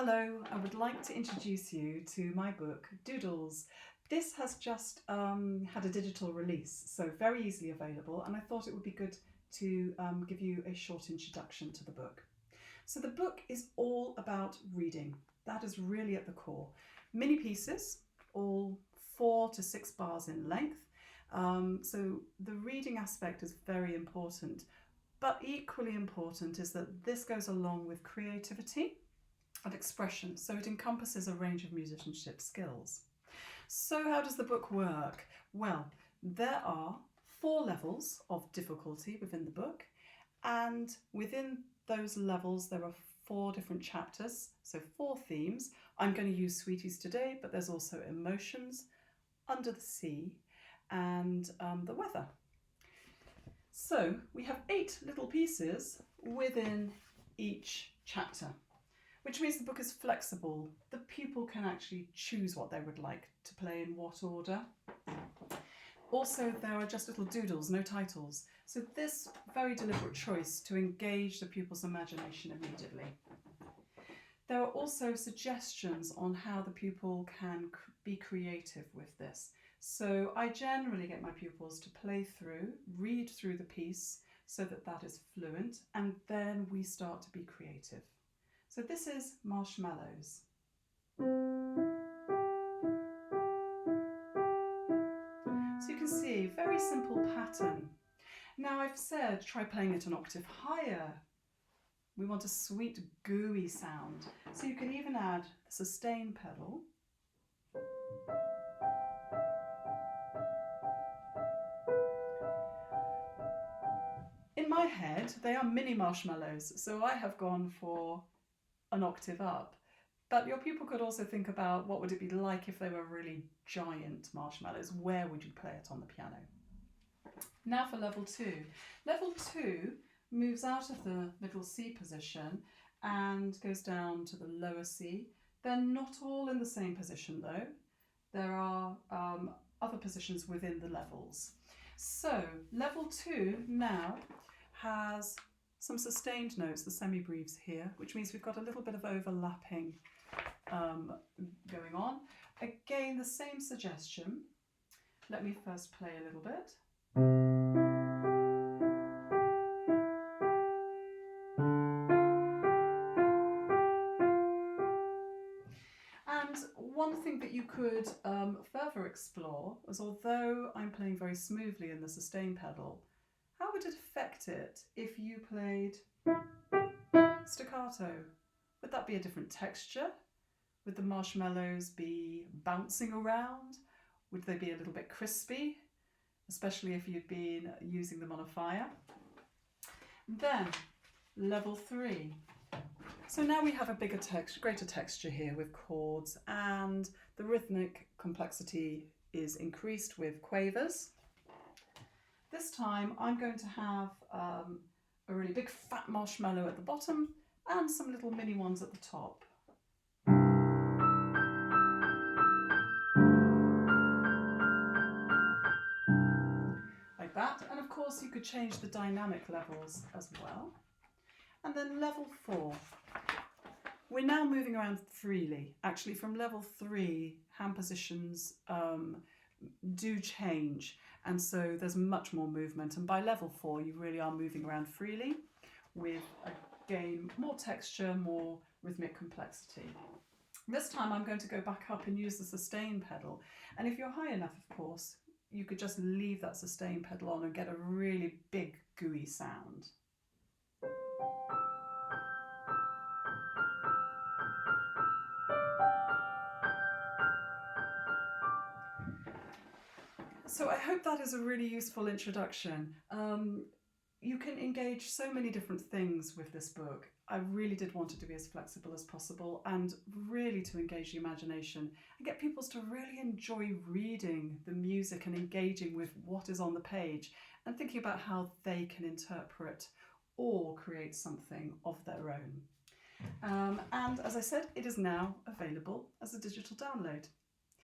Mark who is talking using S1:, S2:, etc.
S1: Hello, I would like to introduce you to my book, Doodles. This has just had a digital release, so very easily available, and I thought it would be good to give you a short introduction to the book. So the book is all about reading. That is really at the core. Mini pieces, all 4 to 6 bars in length. So the reading aspect is very important, but equally important is that this goes along with creativity and expression, so it encompasses a range of musicianship skills. So how does the book work? Well, there are 4 levels of difficulty within the book, and within those levels there are 4 different chapters, so 4 themes. I'm going to use Sweeties today, but there's also emotions, under the sea, and the weather. So we have 8 little pieces within each chapter, which means the book is flexible. The pupil can actually choose what they would like to play in what order. Also, there are just little doodles, no titles. So this very deliberate choice to engage the pupil's imagination immediately. There are also suggestions on how the pupil can be creative with this. So I generally get my pupils to play through, read through the piece so that that is fluent, and then we start to be creative. So this is Marshmallows. So you can see, very simple pattern. Now I've said try playing it an octave higher. We want a sweet gooey sound. So you can even add a sustain pedal. In my head, they are mini marshmallows, so I have gone for an octave up. But your pupil could also think about what would it be like if they were really giant marshmallows. Where would you play it on the piano? Now for level 2. Level 2 moves out of the middle C position and goes down to the lower C. They're not all in the same position though. There are other positions within the levels. So level 2 now has some sustained notes, the semibreves here, which means we've got a little bit of overlapping going on. Again, the same suggestion. Let me first play a little bit. And one thing that you could further explore is, although I'm playing very smoothly in the sustain pedal, how would it affect it if you played staccato? Would that be a different texture? Would the marshmallows be bouncing around? Would they be a little bit crispy, especially if you'd been using them on a fire? Then level 3. So now we have a greater texture here with chords, and the rhythmic complexity is increased with quavers. This time I'm going to have a really big fat marshmallow at the bottom and some little mini ones at the top. Like that, and of course you could change the dynamic levels as well. And then level 4. We're now moving around freely. Actually, from level 3, hand positions do change, and so there's much more movement. And by level 4, you really are moving around freely with, again, more texture, more rhythmic complexity. This time I'm going to go back up and use the sustain pedal. And if you're high enough, of course, you could just leave that sustain pedal on and get a really big gooey sound. So I hope that is a really useful introduction. You can engage so many different things with this book. I really did want it to be as flexible as possible and really to engage the imagination and get pupils to really enjoy reading the music and engaging with what is on the page and thinking about how they can interpret or create something of their own. And as I said, it is now available as a digital download.